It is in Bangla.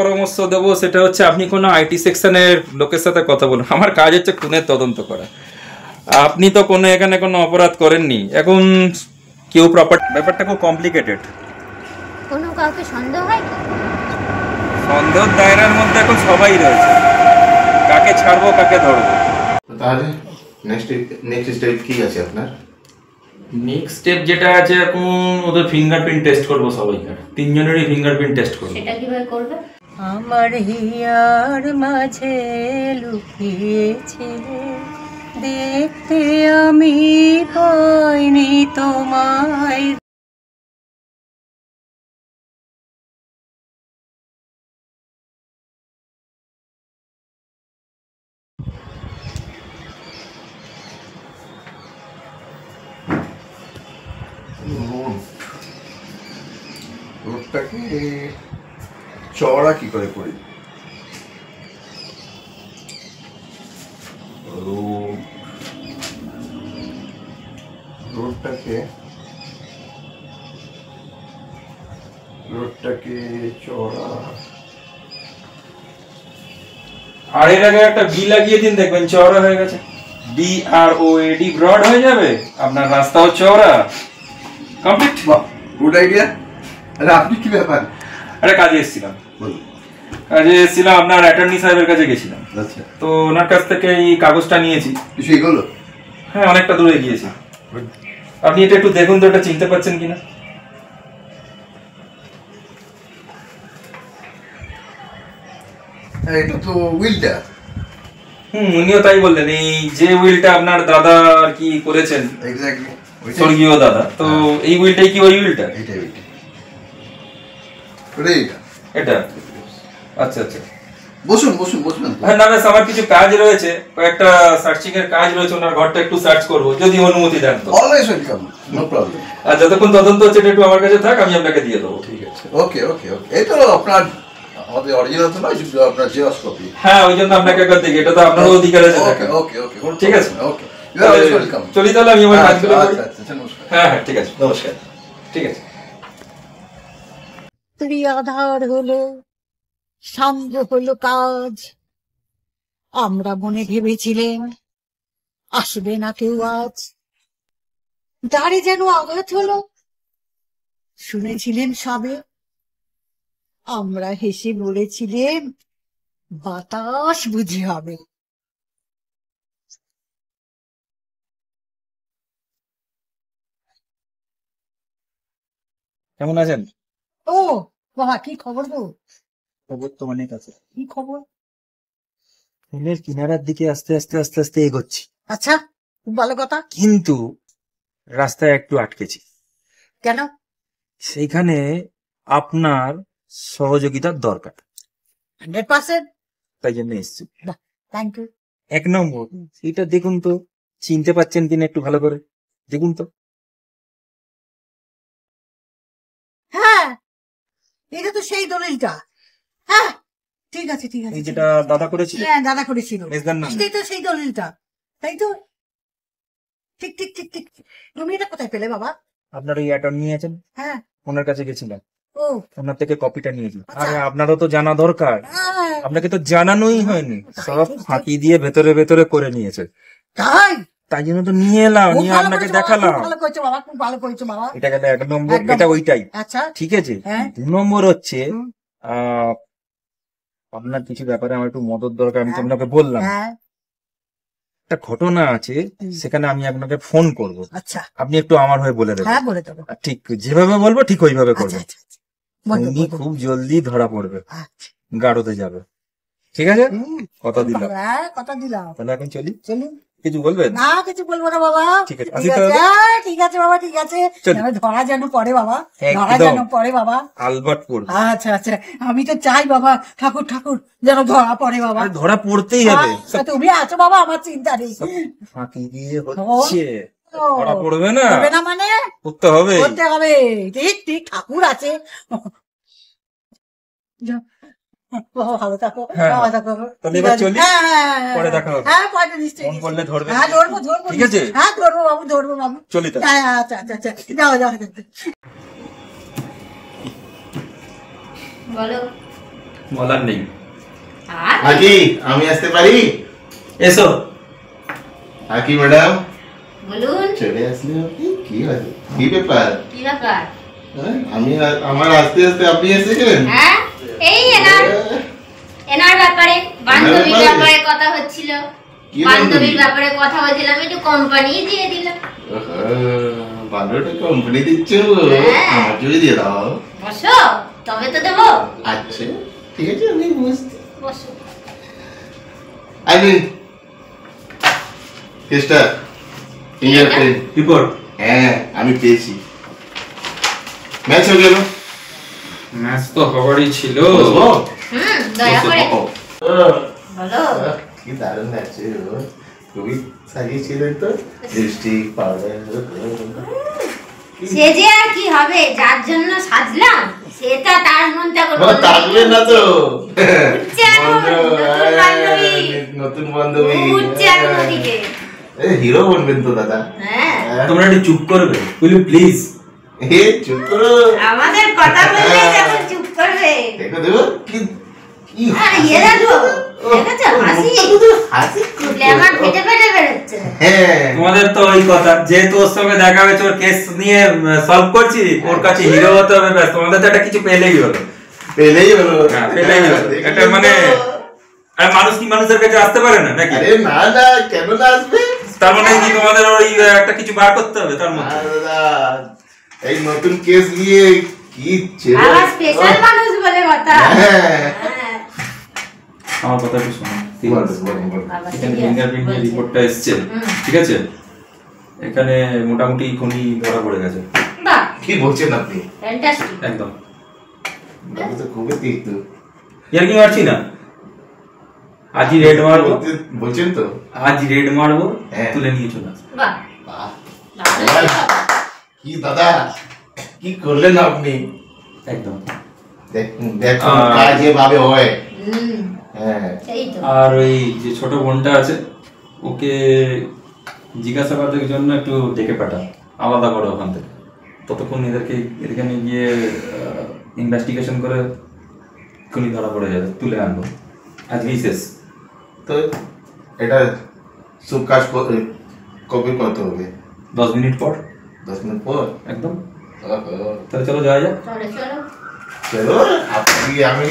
পরামর্শ দেবো সেটা হচ্ছে আপনি কোনো আইটি সেকশনের লোকের সাথে কথা বলুন। আমার কাজ হচ্ছে খুনের তদন্ত করা। আপনি তো কোনো এখানে কোনো অপরাধ করেননি, এখন কেউ ব্যাপারটা খুব কমপ্লিকেটেড। কোনো কাউকে সন্দেহ হয়? সন্দেহের দায়রার মধ্যে এখন সবাই রয়েছে, কাকে ছাড়বো কাকে ধরবো। তাহলে নেক্সট স্টেপ কি আছে আপনার? নেক্সট স্টেপ যেটা আছে, এখন ওদের ফিঙ্গারপ্রিন্ট টেস্ট করবো, সবাইকার তিনজনেরই ফিঙ্গারপ্রিন্ট টেস্ট করবো। সেটা কিভাবে করবে? আমার হিয়ার মাঝে লুকিয়েছিলে, দেখতে আমি পাইনি তোমায়। রোডটাকে চওড়া কি করে করি? রোডটাকে চওড়া। আর এর আগে একটা বি লাগিয়ে দিন, দেখবেন চওড়া হয়ে গেছে। BROAD, ব্রড হয়ে যাবে, আপনার রাস্তাও চওড়া। কমপ্লিট। Good idea. আরে আপনি কি ব্যাপার? আরে কাজে এসেছিলাম, আপনার অ্যাটর্নি সাহেবের কাছে গেছিলাম। আচ্ছা, তো ওনার কাছ থেকে এই কাগজটা নিয়েছি। কিছু এগোলো? হ্যাঁ, অনেকটা দূরে গিয়েছি। আপনি এটা একটু দেখুন তো, এটা চিনতে পারছেন কিনা। এটা তো উইলটা। উনিও তাই বললেন, এই যে উইলটা আপনার দাদা আর কি করেছেন, এক্স্যাক্টলি স্বর্গীয় দাদা। তো এই উইলটাই কি ওই উইলটা? এইটা এটা আচ্ছা আচ্ছা, বসুন। হ্যাঁ না আমার কিছু কাজ রয়েছে, কয়েকটা সার্চিং এর কাজ রয়েছে, ওনার ঘরটা একটু সার্চ করব, যদি অনুমতি দেন তো। Always welcome, no problem. আর যতক্ষণ তদন্ত হচ্ছে একটু আমার কাছে থাক, আমি আপনাকে দিয়ে দেবো। ঠিক আছে, ওকে। এই তো আপনার আমাদের অরিজিনাল তো নয়, শুধু আপনার জেরক্স কপি। হ্যাঁ, ওই জন্য আপনাকে একবার দেখি, এটা তো আপনারও অধিকার আছে। ওকে ঠিক আছে, ওকে, ইউ আর অলওয়েজ ওয়েলকাম। চলি তাহলে, আমি আমার কাজগুলো করি। আচ্ছা, নমস্কার। হ্যাঁ, ঠিক আছে, নমস্কার। ঠিক আছে। আধার হলো, সান্ধ্য হলো কাজ। আমরা মনে ভেবেছিলেন আসবে না কেউ আজ, দ্বারে যেন আঘাত হলো, শুনেছিলেন সবে। আমরা হেসে বলেছিলেন বাতাস বুঝি হবে। কেমন আছেন? ও বাবা, কি খবর গো? খবর তো অনেক আছে। কি খবর? ট্রেনের কিনারার দিকে আস্তে আস্তে এগোচ্ছি। আচ্ছা, খুব ভালো কথা। কিন্তু রাস্তায় একটু আটকেছি। কেন? সেইখানে আপনার সহযোগিতার দরকার। 100%। তাই জন্য এসছি। Thank you. 1 নম্বর, এটা দেখুন তো, চিনতে পারছেন কিনা একটু ভালো করে দেখুন তো। হ্যাঁ, এটা তো সেই দলিলটা। হ্যাঁ, ঠিক আছে। যেটা দাদা করেছিল। হ্যাঁ, দাদা করেছিল। মেজদার নাম। এটাই তো সেই দলিলটা, তাই তো? ঠিক। তুমি এটা কোথায় পেলে বাবা? আপনার ওই অ্যাটর্নি আছেন, হ্যাঁ, ওনার কাছে গেছিলাম, ও ওনার থেকে কপিটা নিয়েছি। আচ্ছা। আরে আপনারও তো জানা দরকার, হ্যাঁ, আপনাকে তো জানানোই হয়নি, সব ফাঁকি দিয়ে ভেতরে করে নিয়েছে। তাই জন্য তো নিয়ে এলাম, নিয়ে আপনাকে দেখালাম। ভালো করেছো বাবা, খুব ভালো করেছো বাবা। এটা গেল 1 নম্বর, এটা ওইটাই। আচ্ছা, ঠিক আছে। হ্যাঁ। 2 নম্বর হচ্ছে আপনার কিছু ব্যাপারে আমার একটু মদত দরকার, আমি তো আপনাকে বললাম। হ্যাঁ, একটা ঘটনা আছে, সেখানে আমি আপনাকে ফোন করব। আচ্ছা, আপনি একটু আমার হয়ে বলে দেবেন। হ্যাঁ, বলে দেবো। ঠিক যেভাবে বলবো ঠিক ওইভাবে করবেন। আচ্ছা, উনি খুব জলদি ধরা পড়বে, আচ্ছা। গাড়োতে যাবে। ঠিক আছে, কথা দিলাম। হ্যাঁ, কথা দিলাম। তাহলে এখন চলি। চলুন। কিছু বলবেন? না, কিছু বলবো না বাবা। ঠিক আছে, হ্যাঁ, ঠিক আছে বাবা, ঠিক আছে। চলুন। ধরা যেন পড়ে বাবা, একদম। ধরা যেন পড়ে বাবা। আলবাত পড়বে। আচ্ছা, আমি তো চাই বাবা, ঠাকুর যেন ধরা পড়ে বাবা। আরে ধরা পড়তেই হবে। তুমি আছো বাবা, আমার চিন্তা নেই। ফাঁকি দিয়ে হচ্ছে, ও, ধরা পড়বে না? হবে না মানে? করতে হবে। ঠিক, ঠাকুর আছে। বাবা, ভালো থাকো। হ্যাঁ। ভালো থাকো। তাহলে এবার চলি। হ্যাঁ, পরে দেখা হবে। হ্যাঁ, পরে নিশ্চয়ই। ফোন করলে ধরবে। হ্যাঁ, ধরবো। ঠিক আছে। হ্যাঁ, ধরবো বাবু। চলি তাহলে। হ্যাঁ, আচ্ছা। যাও। বলো। বলার নেই। আর আকি আমি আসতে পারি? এসো। আকি ম্যাডাম বলুন চলে আসলে আপনি? কি হয়েছে, কি ব্যাপার? কি ব্যাপার? হ্যাঁ, আমার আসতে আসতে আপনি এসে গেলেন? হ্যাঁ এই এনার ব্যাপারে বান্ধবীর ব্যাপারে কথা হচ্ছিল। কি বান্ধবীর বান্ধবী? ব্যাপারে কথা বলছিলাম, একটু কোম্পানি দিয়ে দিলাম। বান্ধবীটা কোম্পানি দিচ্ছ? হ্যাঁ। আমাকেও দিয়ে দাও। বসো, তবে তো দেবো। আচ্ছা ঠিক আছে, আমি বুঝতে বসো। আমি কেসটা ফিঙ্গারপ্রিন্ট রিপোর্ট। হ্যাঁ আমি পেয়েছি। ম্যাচ হয়ে গেল। ম্যাচ তো হবারই ছিল। বসবো? দয়া করে ও, বলো। কি দারুণ লাগছে গো। খুবই সাজিয়েছিলেন তো, লিপস্টিক পাউডার। সেজে আর কি হবে, যার জন্য সাজলাম সেটা তার মনটা কোনো থাকবে না তো। উঠছে এখন, বন্ধু, নতুন বান্ধবী। নতুন বান্ধবী উঠছে এখন ওদিকে। হিরো বনবেন তো দাদা। হ্যাঁ তোমরা একটু চুপ করবে প্লিজ। হে চুপ করো। আমাদের কথা বললে যখন চুপ করবে। দেখো দেখো কি কি আর ইয়ে দেখো, দেখেছো হাসি, হাসি উঠলে আমার পেটে পেটে বেরোচ্ছে। হ্যাঁ তোমাদের তো ওই কথা, যেহেতু ওর সঙ্গে দেখা হয়েছে, ওর কেস নিয়ে সলভ করছি, ওর কাছে হিরো হতে হবে, ব্যাস। তোমাদের তো একটা কিছু পেলেই হলো। পেলেই হলো। হ্যাঁ, পেলেই হলো। একটা মানে আর মানুষ কি মানুষের কাছে আসতে পারে না নাকি? আরে না না, কেন না আসবে? তার মানে কি তোমাদের ওই একটা কিছু বার করতে হবে তার মধ্যে? না দাদা, এই নতুন কেস নিয়ে কি ছিল? আবার স্পেশাল মানুষ বলে কথা। হ্যাঁ। হ্যাঁ। আমার কথা একটু শোনো। বলো, বলো, বলো। বাবা এখানে serious ফিঙ্গারপ্রিন্ট বলছে। রিপোর্টটা এসেছে, ঠিক আছে? এখানে মোটামুটি খনি ধরা পড়ে গেছে। বাহ, কি বলছেন আপনি? fantastic। একদম। দাদা তো খুবই তীর্থ। ইয়ার কি মারছি না, আজই রেড মারবো, বলছেন তো? আজ রেড মারবো, হ্যাঁ। তুলে নিয়ে চলে আসবো। বাহ, বাহ, ভালো তো। কি দাদা, কি করলেন আপনি? একদম। দেখুন দেখুন আহ, কাজ যেভাবে হয়। হুম, হ্যাঁ সেই তো। আর ওই যে ছোট বোনটা আছে, ওকে জিজ্ঞাসাবাদের জন্য একটু ডেকে পাঠা, আলাদা করো ওখান থেকে। ততক্ষণ এদেরকে এখানে গিয়ে ইনভেস্টিগেশন করে খুনি ধরা পড়ে যাবে, তুলে আনবো। আজকেই শেষ। তো এটা সব কাজ কবে করতে হবে? 10 মিনিট পর। 10 মিনিট পর? একদম। ওহো, তাহলে চলো যাওয়া যাক। চলো চলো। চলো আপনি আমি